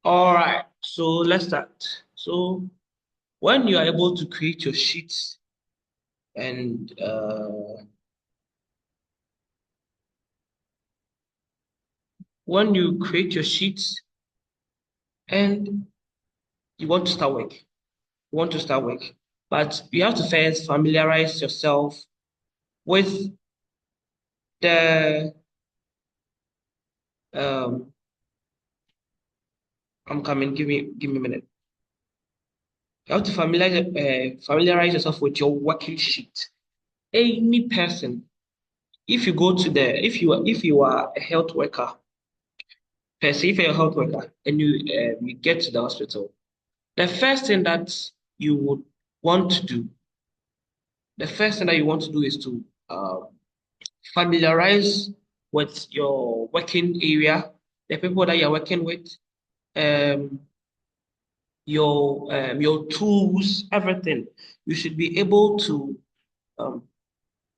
All right, so let's start. So when you are able to create your sheets and when you create your sheets and you want to start work, but you have to first familiarize yourself with the um. I'm coming. Give me a minute. You have to familiarize yourself with your working sheet. Any person, if you are a health worker, per se, if you're a health worker and you get to the hospital, the first thing that you would want to do, the first thing that you want to do is to familiarize with your working area, the people that you're working with, um, your tools, everything. You should be able to um,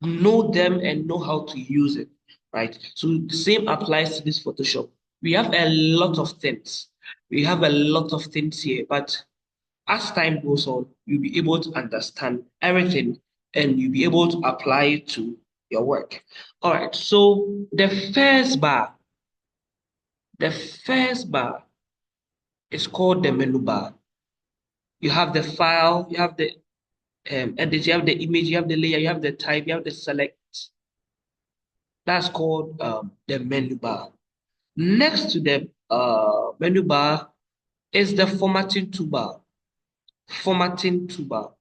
know them and know how to use it, right? So the same applies to this Photoshop. We have a lot of things. We have a lot of things here, but as time goes on, you'll be able to understand everything and you'll be able to apply it to your work. All right, so the first bar is called the menu bar. You have the file, you have the edit, you have the image, you have the layer, you have the type, you have the select. That's called the menu bar. Next to the menu bar is the formatting toolbar. Formatting toolbar.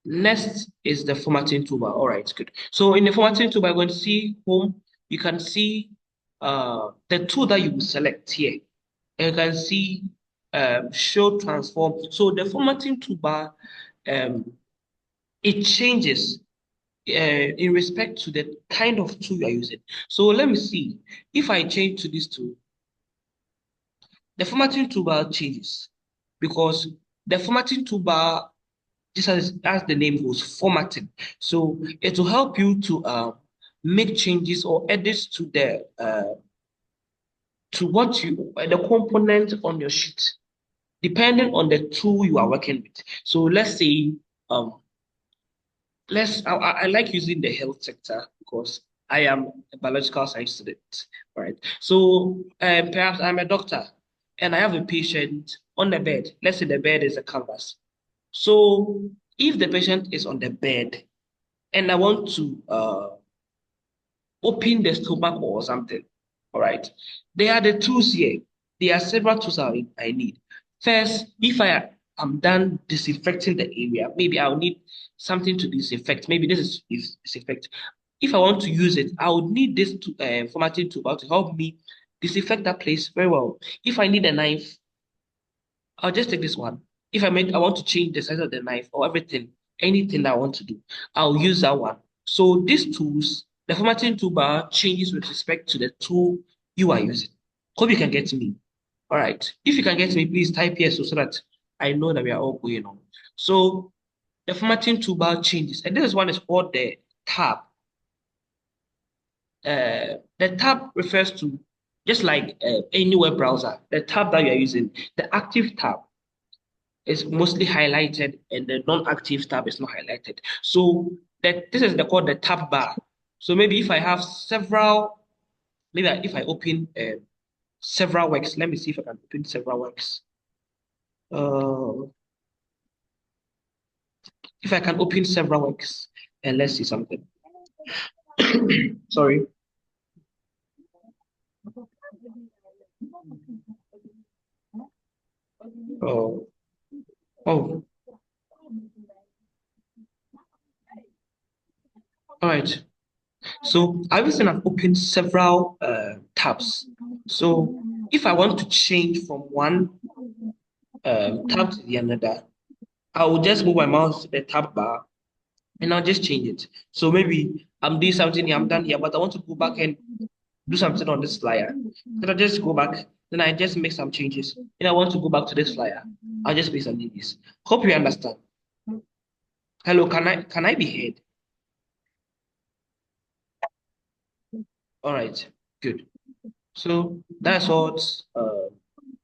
Next is the formatting toolbar. All right, good. So in the formatting toolbar, you're going to see home. You can see the tool that you will select here. And you can see show transform. So the formatting toolbar, um, it changes in respect to the kind of tool you're using. So let me see. If I change to this tool, the formatting toolbar changes because the formatting toolbar, just as the name goes, formatting. So it will help you to make changes or edits to what you the component on your sheet, depending on the tool you are working with. So let's say um I like using the health sector because I am a biological science student, right? So perhaps I'm a doctor and I have a patient on the bed. Let's say the bed is a canvas. So if the patient is on the bed and I want to open the stomach or something, all right, there are the tools here. There are several tools I need. First, if I am done disinfecting the area, maybe I'll need something to disinfect. Maybe this is disinfect. If I want to use it, I would need this formatting tool to help me disinfect that place very well. If I need a knife, I'll just take this one. If I want to change the size of the knife or everything, anything that I want to do, I'll use that one. So these tools, the formatting toolbar changes with respect to the tool you are using. Hope you can get me. All right. If you can get me, please type yes so that I know that we are all going on. So the formatting toolbar changes, and this one is called the tab. The tab refers to just like any web browser, the tab that you are using, the active tab is mostly highlighted and the non-active tab is not highlighted. So that this is called the tab bar. So maybe if I have several, maybe if I open several works, let me see if I can open several works. Uh, if I can open several works and let's see something. Sorry. Oh, oh, all right. So I've opened several tabs. So if I want to change from one tab to the another, I will just move my mouse to the tab bar and I'll just change it. So maybe I'm doing something here, I'm done here, but I want to go back and do something on this flyer. Then I just go back, then I just make some changes. And I want to go back to this flyer. I'll just make some changes. Hope you understand. Hello, can I be heard? All right, good. So that's what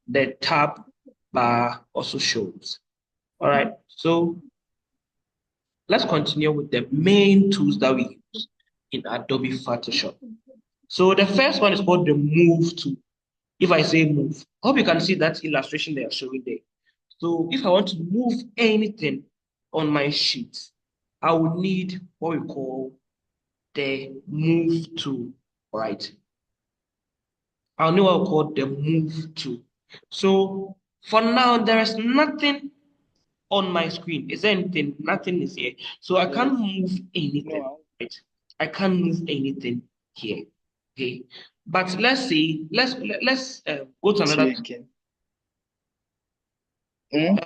the tab bar also shows. All right, so let's continue with the main tools that we use in Adobe Photoshop. So the first one is called the Move tool. If I say move, I hope you can see that illustration they are showing there. So if I want to move anything on my sheet, I would need what we call the Move tool, right? I'll know what we call the Move tool. So for now, there is nothing on my screen. Is there anything? Nothing is here. So I can't move anything, No, right? I can't move anything here. Okay. But let's say, let's go to see another. again. Hmm?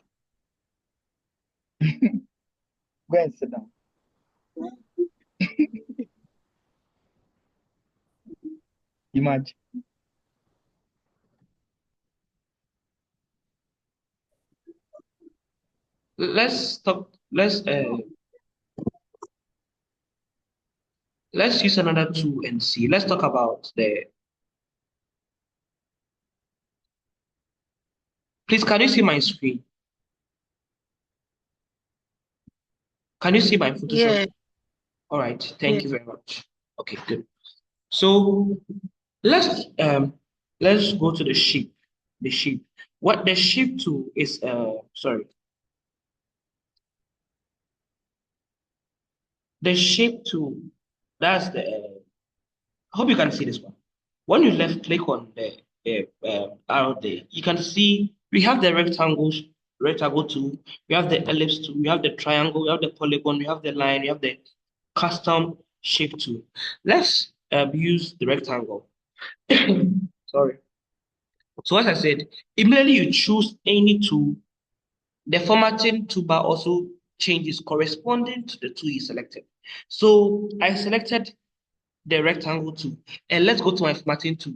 Go and sit down. Imagine. Let's talk. Let's use another tool and see. Let's talk about the. Please, can you see my screen? Can you see my Photoshop? Yeah, All right. yeah. Thank you very much. Okay, good. So let's um let's go to the shape. The shape. What the shape tool is? Sorry. The shape tool. That's the. I hope you can see this one. When you left click on the arrow there, you can see we have the rectangle tool, we have the ellipse tool, we have the triangle, we have the polygon, we have the line, we have the custom shape tool. Let's use the rectangle. Sorry. So as I said, immediately you choose any tool, the formatting toolbar also changes corresponding to the tool you selected. So I selected the rectangle tool, and let's go to my formatting tool.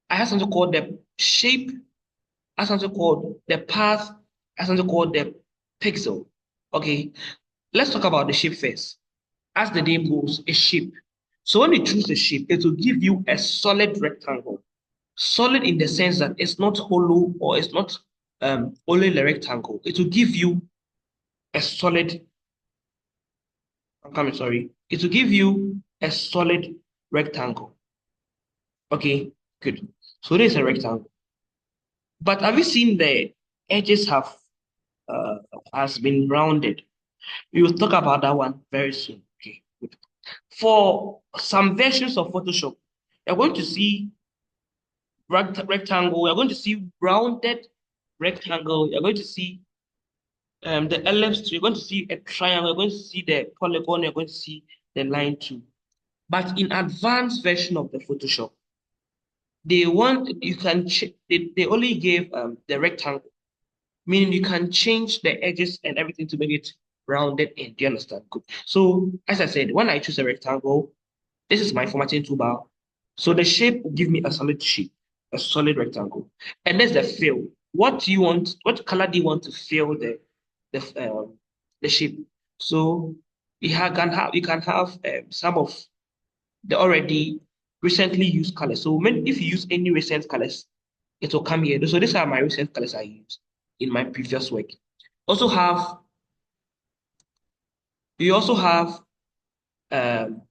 I have something called the shape, I have something called the path, I have something called the pixel. Okay, let's talk about the shape first. As the name goes, a shape. So when you choose the shape, it will give you a solid rectangle. Solid in the sense that it's not hollow or it's not only a rectangle. It will give you a solid, I'm coming, sorry. It will give you a solid rectangle. Okay, good. So this is a rectangle. But have you seen the edges have uh, has been rounded? We will talk about that one very soon. Okay. Good. For some versions of Photoshop, you're going to see rectangle. You're going to see rounded rectangle. You're going to see the ellipse. You're going to see a triangle. You're going to see the polygon. You're going to see the line too. But in advanced version of the Photoshop, they want you can they only gave the rectangle, meaning you can change the edges and everything to make it rounded in. Do you understand? Good. So as I said, when I choose a rectangle, this is my formatting toolbar. So the shape will give me a solid shape, a solid rectangle. And there's the fill. What do you want? What color do you want to fill the shape? So you can have some of the already recently used colors. So if you use any recent colors, it will come here. So these are my recent colors I used in my previous work. Also have you also have um,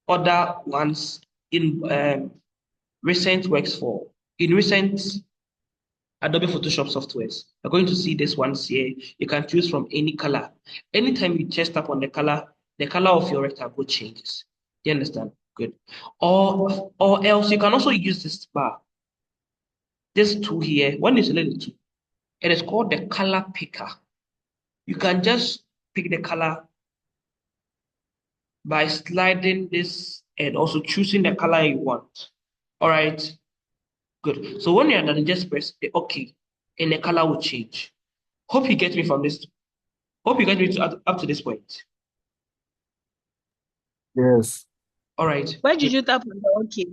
other ones in recent works for in recent Adobe Photoshop softwares. You're going to see this ones here. You can choose from any color. Anytime you test up on the color of your rectangle changes. Do you understand? Good. Or else you can also use this bar, this tool here. When you select the tool, it is called the color picker. You can just pick the color by sliding this and also choosing the color you want. All right, good. So when you're done, just press the OK and the color will change. Hope you get me from this. Hope you get me up to this point. Yes. All right, Where good. did you tap on the OK?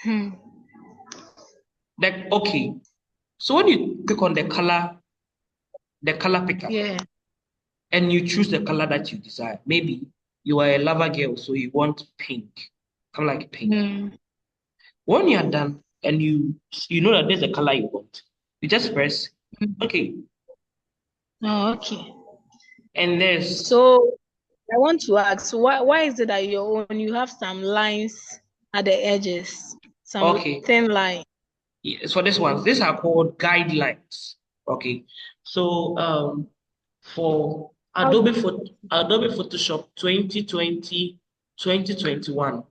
Hmm. Like, okay. So when you click on the color picker, Yeah. and you choose the color that you desire, maybe you are a lava girl, so you want pink, kind of like pink. Hmm. When you are done and you know that there's a color you want, you just press okay. Oh, okay. And there's So I want to ask, why is it that your own you have some lines at the edges, some okay. thin line? Yes, for this one, these are called guidelines. Okay. So for How Adobe Photoshop 2020, 2021,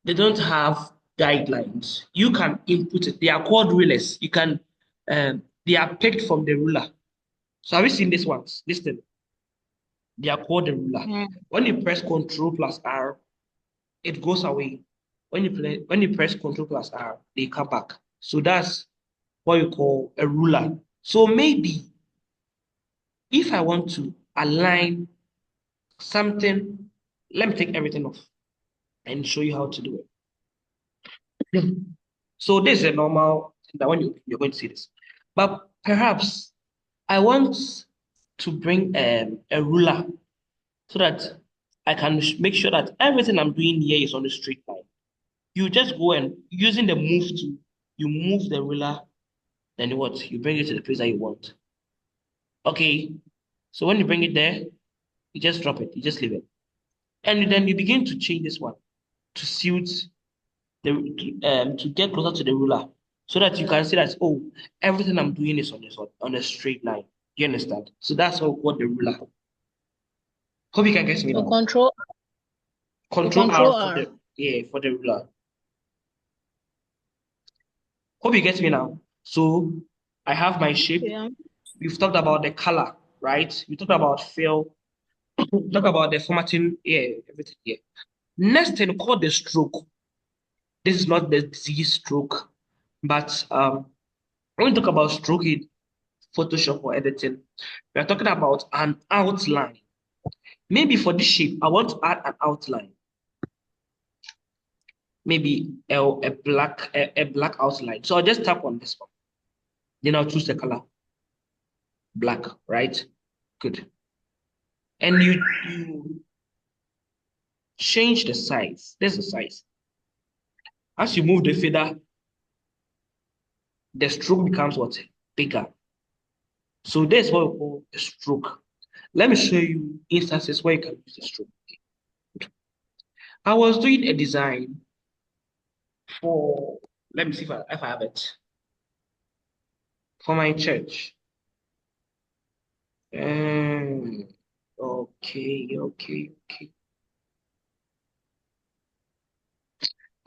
they don't have guidelines. You can input it. They are called rulers. You can they are picked from the ruler. So have you seen these ones? Listen, they are called the ruler. mm, When you press Ctrl plus R, it goes away. When you press Ctrl plus R, they come back. So that's what you call a ruler. So maybe if I want to align something, let me take everything off and show you how to do it. So this is a normal thing that when you're going to see this. But perhaps I want to bring a ruler so that I can make sure that everything I'm doing here is on the straight line. You just go and using the move tool, you move the ruler, then what? You bring it to the place that you want. Okay. So when you bring it there, you just drop it, you just leave it. And then you begin to change this one to suit to get closer to the ruler so that you can see that oh everything I'm doing is on a straight line. You understand? So that's what the ruler. Hope you can get me so now. Control R control for R. the ruler. Hope you get me now. So I have my shape. Yeah. We've talked about the color, right? We talked about fill. Talk about the formatting, yeah, everything. Yeah. Next thing called the stroke. This is not the Z stroke, but when we talk about stroke in Photoshop or editing, we are talking about an outline. Maybe for this shape, I want to add an outline. Maybe a black outline. So I'll just tap on this one. Then I'll choose the color black, right? Good. And you change the size. There's the size. As you move the fader, the stroke becomes what? Bigger. So that's what we call a stroke. Let me show you instances where you can use the stroke. I was doing a design for, let me see if I have it, for my church. Okay.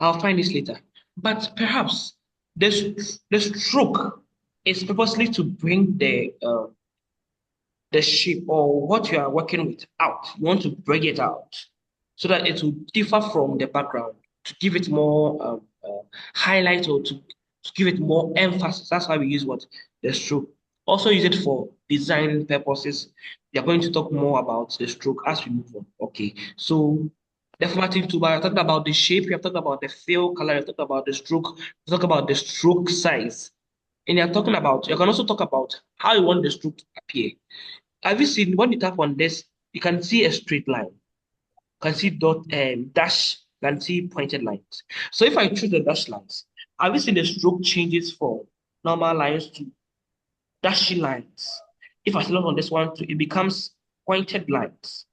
I'll find this later. But perhaps the stroke is purposely to bring the shape or what you are working with out. You want to bring it out so that it will differ from the background to give it more highlight or to give it more emphasis. That's why we use what? The stroke. Also use it for design purposes. We are going to talk more about the stroke as we move on. Okay. So the formatting toolbar, you're talking about the shape, you have talked about the fill color, you have talked about the stroke, you talk about the stroke size. And you're talking about, you can also talk about how you want the stroke to appear. Have you seen when you tap on this, you can see a straight line, you can see dot dash, you can see pointed lines. So if I choose the dash lines, have you seen the stroke changes from normal lines to dashy lines? If I select on this one, it becomes pointed lines.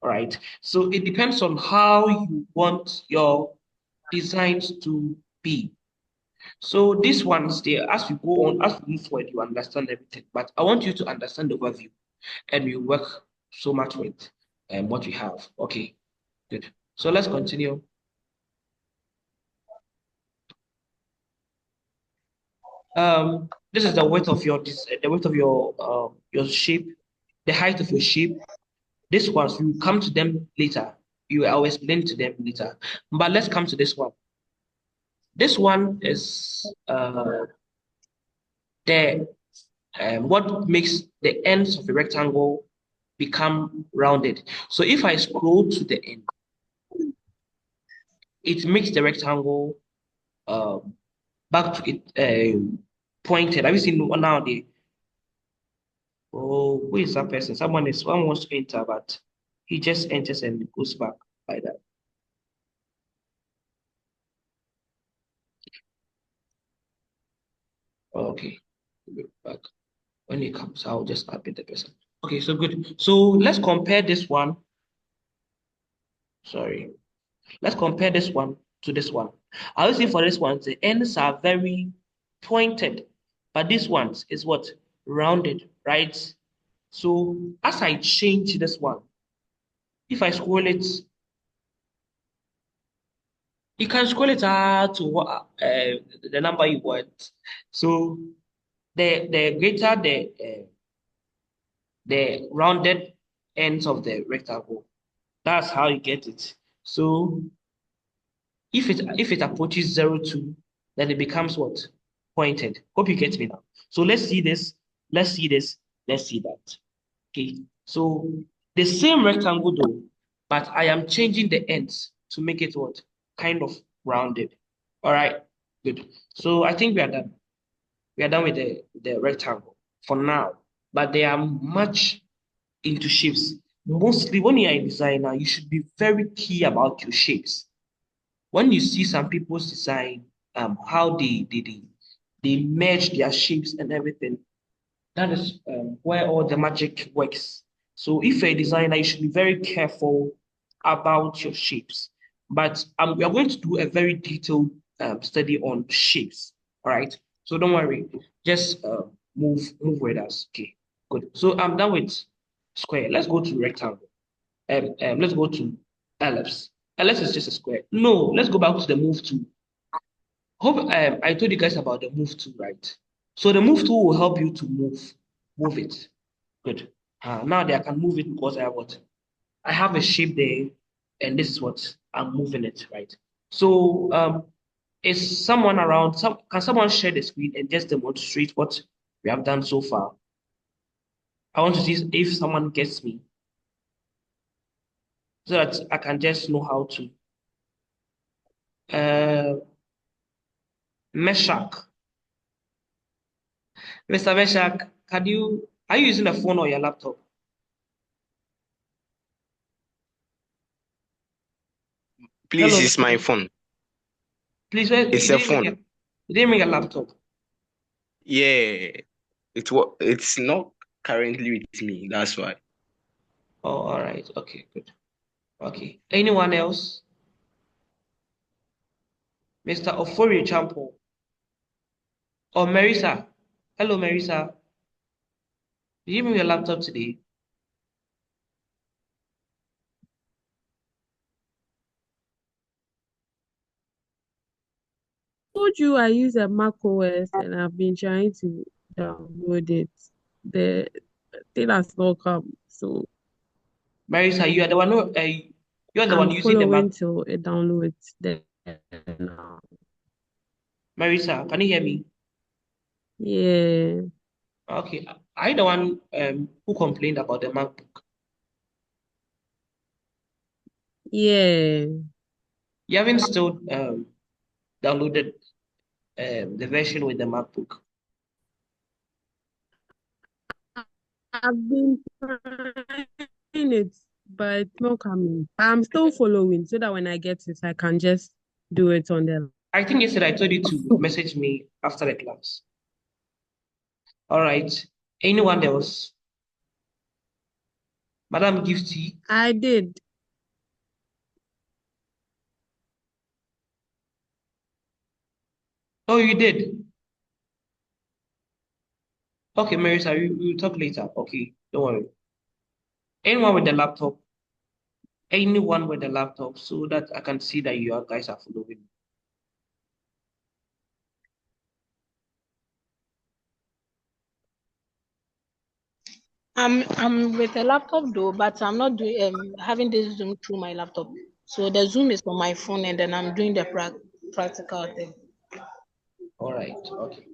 All right. So it depends on how you want your designs to be. So these ones there, as we go on, as we move forward, you understand everything. But I want you to understand the overview and we work so much with what we have. Okay, good. So let's continue. This is the width of your shape, the height of your shape. This ones you come to them later. I will explain to them later. But let's come to this one. This one is the what makes the ends of a rectangle become rounded. So if I scroll to the end, it makes the rectangle um, back to it pointed. Have you seen one now? Oh, who is that person? Someone wants to enter, but he just enters and goes back like that. Okay. Back. When it comes, I'll just update the person. Okay, so good. So let's compare this one. Sorry. Let's compare this one to this one. I will say for this one, the ends are very pointed, but this one is what? Rounded, right? So as I change this one, if I scroll it, you can scroll it out to what the number you want. So the greater the rounded ends of the rectangle, that's how you get it. So if it approaches 0.2, then it becomes what? Pointed. Hope you get me now. So let's see this. Let's see this. Let's see that. Okay. So the same rectangle though, but I am changing the ends to make it what? Kind of rounded. All right. Good. So I think we are done. We are done with the rectangle for now. But they are much into shapes. Mostly when you are a designer, you should be very key about your shapes. When you see some people's design, how they merge their shapes and everything, that is where all the magic works. So if you're a designer, you should be very careful about your shapes. But we are going to do a very detailed study on shapes. All right. So don't worry. Just move with us. Okay. Good. So I'm done with square. Let's go to rectangle. Let's go to ellipse. Ellipse is just a square. No, let's go back to the move tool. Hope I told you guys about the move tool, right? So the move tool will help you to move it. Good. Now I can move it because I have what? I have a shape there, and this is what I'm moving it, right? So is someone around? Can someone share the screen and just demonstrate what we have done so far? I want to see if someone gets me so that I can just know how to. Meshach. Mr. Meshach, are you using a phone or your laptop? Please, Hello, it's Mr. my Meshach. phone. Please, wait, It's a phone. you didn't bring a laptop. Yeah, it's not currently with me. That's why. Oh, all right. Okay, good. Okay. Anyone else? Mr. Ofori Champo or Marisa? Hello, Marisa. Did you bring your laptop today? Told you I use a Mac OS and I've been trying to download it. The thing has not come, so Marisa, you are the one you're the one I'm using the Mac. following till it downloads. Then now, Marisa, can you hear me? yeah, Okay. Are you the one who complained about the MacBook? yeah. You haven't still downloaded the version with the MacBook. I've been trying it, but it's not coming. I'm still following so that when I get it, I can just do it on the. I think yesterday I told you to message me after the class. All right. Anyone else? Madam Gifty. I did. Oh, you did. Okay, Marisa, we'll talk later. Okay, don't worry. Anyone with the laptop? Anyone with the laptop so that I can see that you guys are following. I'm with a laptop though, but I'm not doing having this Zoom through my laptop. So the Zoom is on my phone, and then I'm doing the practical thing. All right, okay.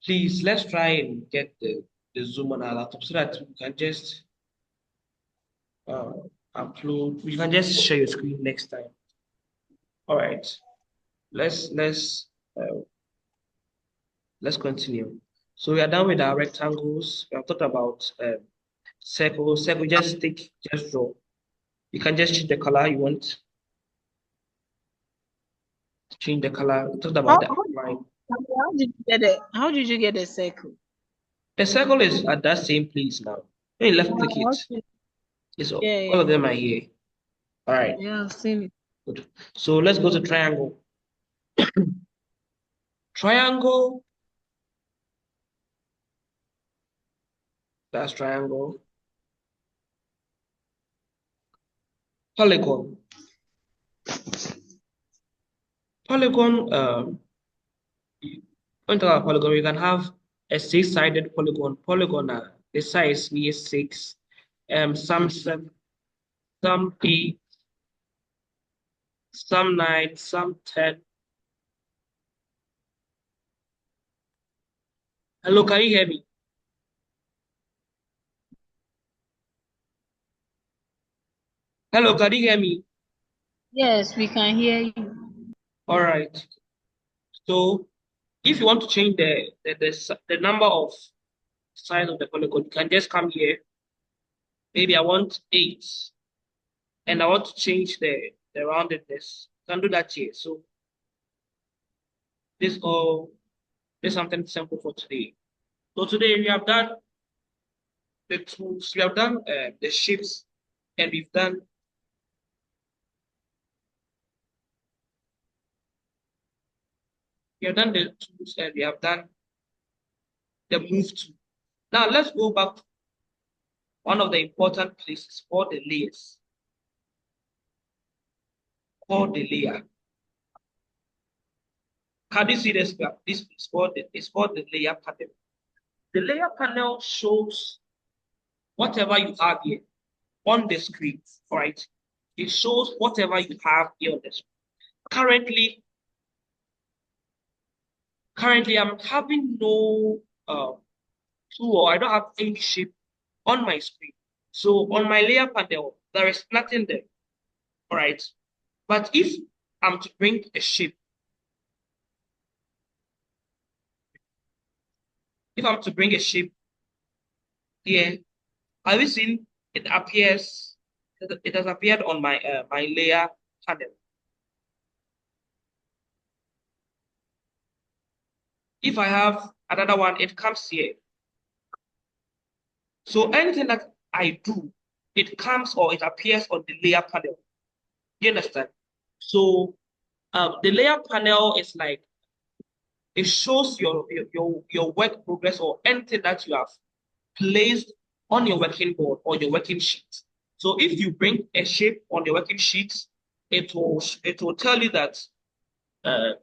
Please, let's try and get the Zoom on our laptop so that we can just uh, upload. You can just share your screen next time. All right, let's uh, let's continue. So we are done with our rectangles. We have talked about circle. Circle, just draw. You can just change the color you want. Change the color. We talked How, about the outline. How did you get it? How did you get a circle? The circle is at that same place now. When you left click it, Okay. it's all Yeah, of yeah, them are here. All right, yeah. I've seen it. good. So let's go to triangle. Triangle, that's triangle. Polygon. Polygon, when you talk about polygon, you can have a six-sided polygon. Polygon, the size here is 6, some 7, some 8, some 9, some 10. Hello, can you hear me? Hello, can you hear me? Yes, we can hear you. All right. So if you want to change the number of size of the polygon, you can just come here. Maybe I want 8, and I want to change the roundedness. You can do that here. So this all this is something simple for today. So today we have done the tools, we have done the shapes, and we have done the tools, and we have done the move tool. Now let's go back to one of the important places called the layers. Called the layer. Can you see this? This is called the layer panel. The layer panel shows whatever you have here on the screen, right? It shows whatever you have here on the screen. Currently, I'm having no tool, or I don't have any shape on my screen. So on my layer panel, there is nothing there, all right? But if I'm to bring a shape, if I'm to bring a shape here, have you seen it appears, it has appeared on my my layer panel. If I have another one, it comes here. So anything that I do, it comes or it appears on the layer panel. You understand? So the layer panel is like, it shows your work progress or anything that you have placed on your working board or your working sheet. So if you bring a shape on your working sheet, it will tell you that uh,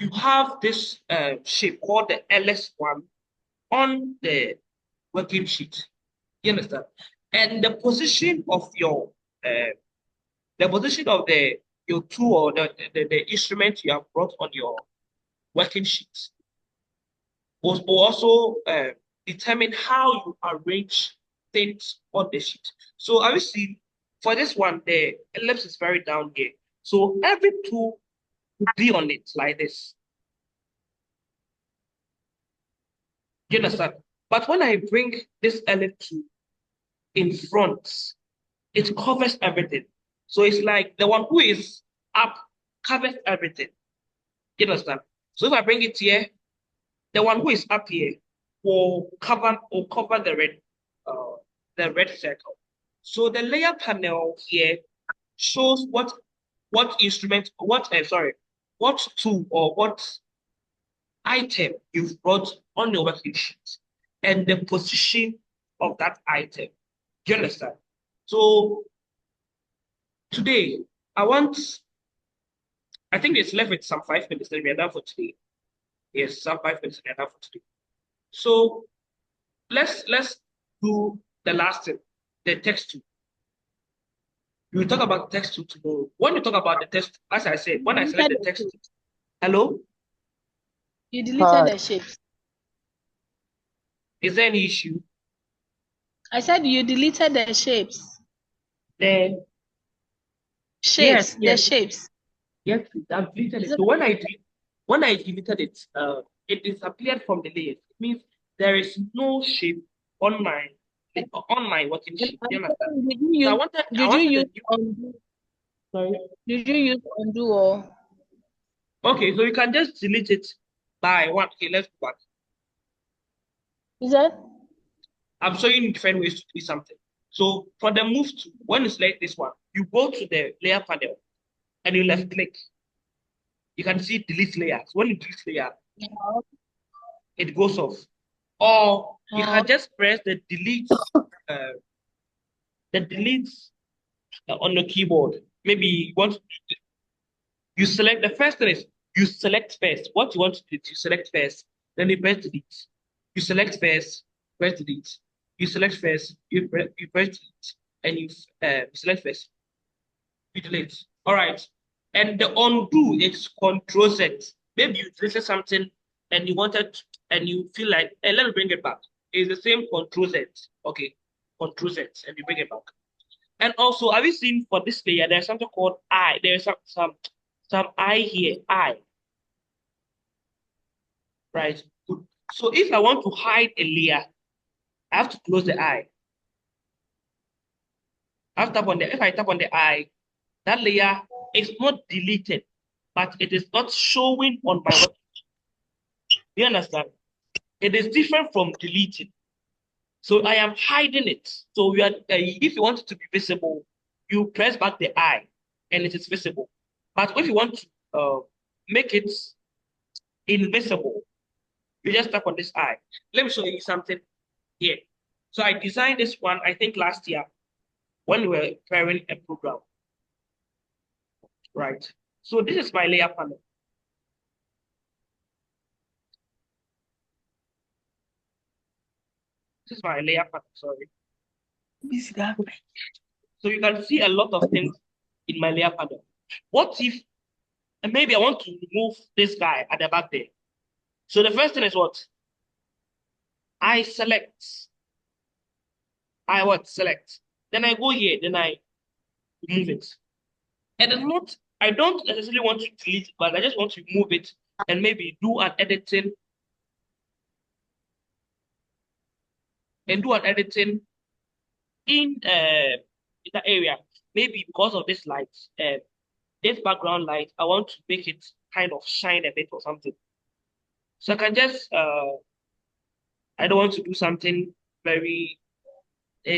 you have this shape called the LS1 on the working sheet. You understand? And uh, the position of the your tool or the instrument you have brought on your working sheet will also determine how you arrange things on the sheet. So I will see for this one, the ellipse is very down here. So every tool will be on it like this. You understand? But when I bring this ellipse tool in front, it covers everything. So it's like the one who is up covers everything. You understand? So if I bring it here, the one who is up here will cover uh, the red circle. So the layer panel here shows what instrument, what tool or what item you've brought on your working sheet and the position of that item. Do you understand? So today, I think it's left with some 5 minutes that we are done for today. Yes, some 5 minutes and we are done for today. So let's do the last thing, the text tool. We will talk about the text tool tomorrow. When you talk about the text, as I said, when I select the text, hello, You deleted Hi. the shapes. is there any issue? I said you deleted the shapes. The Shapes, yes, the yes, shapes. yes, I've deleted Is it. it So when I deleted it, it disappeared from the layers. It means there is no shape on my working sheet. You understand? did you So use I did you wanted a use new. undo? Sorry. Did you use undo or Okay, so you can just delete it by one. Okay, let's go back. Is that? I'm showing you different ways to do something. So for the move to, when you select this one, you go to the layer panel and you left click. You can see delete layers. When you delete layer, it goes off. Or you can just press uh, the delete on the keyboard. Maybe you want to, you select the first thing is you select first. What you want to do, you select first, then you press delete. You select first, press delete. You select first, you press delete, and you select first, you delete. All right. And the undo is Control Z. Maybe you deleted something and you wanted, and you feel like, hey, let me bring it back. It's the same Control Z. Okay, Control Z, and you bring it back. And also, have you seen for this layer, there's something called eye. There's some eye here, eye, right? Good. So if I want to hide a layer, I have to close the eye. If I tap on the eye, that layer is not deleted, but it is not showing on my web. Do you understand? It is different from deleting. So I am hiding it. So if you want it to be visible, you press back the eye and it is visible. But if you want to make it invisible, you just tap on this eye. Let me show you something here. So I designed this one, I think last year when we were preparing a program, right? So this is my layer panel. This is my layer panel, sorry. So you can see a lot of things in my layer panel. What if, and maybe I want to remove this guy at the back there. So the first thing is what? I select. Select. Then I go here, then I remove it. And it's not, I don't necessarily want to delete it, but I just want to remove it and maybe do an editing in that area. Maybe because of this light, this background light, I want to make it kind of shine a bit or something. So I can just I don't want to do something very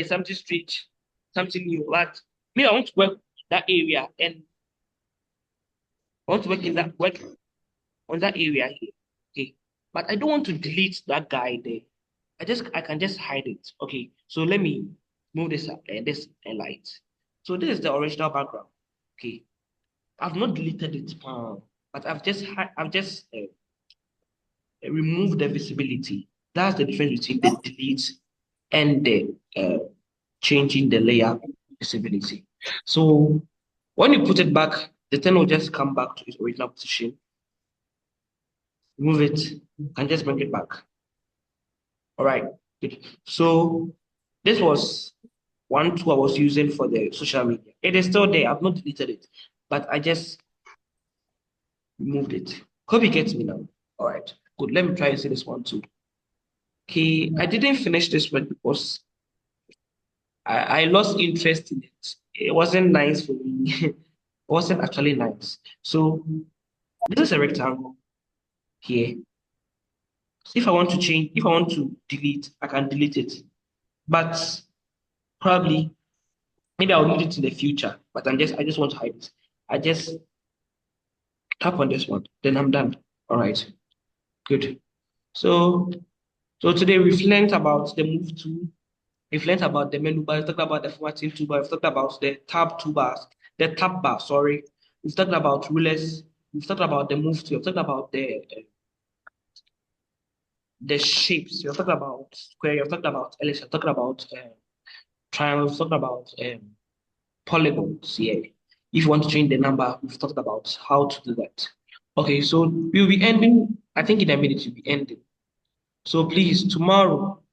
something strange, something new. But me, I want to work in that area and I want to work on that area here. Okay. But I don't want to delete that guy there. I can just hide it. Okay. So let me move this light. So this is the original background. Okay. I've not deleted it, but I've just removed the visibility. That's the difference between the delete and the changing the layer visibility. So when you put it back, the thing will just come back to its original position. Move it and just bring it back. All right. Good. So this was one tool I was using for the social media. It is still there. I've not deleted it, but I just removed it. Hope you get me now. All right. Good. Let me try and see this one too. Okay. I didn't finish this one because I lost interest in it. It wasn't nice for me. It wasn't actually nice. So this is a rectangle here. So if I want to delete, I can delete it. But probably, maybe I'll need it in the future. But I just want to hide it. I just tap on this one, then I'm done. All right, good. So today we've learned about the move tool. We've learned about the menu bar. We've talked about the formatting toolbar. We've talked about the tab bar. Sorry. We've talked about rulers. We've talked about the move tool. We've talked about the shapes. We've talked about square. We've talked about ellipse. We've talked about triangle. We've talked about polygons. Yeah. If you want to change the number, we've talked about how to do that. Okay, so we'll be ending. I think in a minute we'll be ending. So please, tomorrow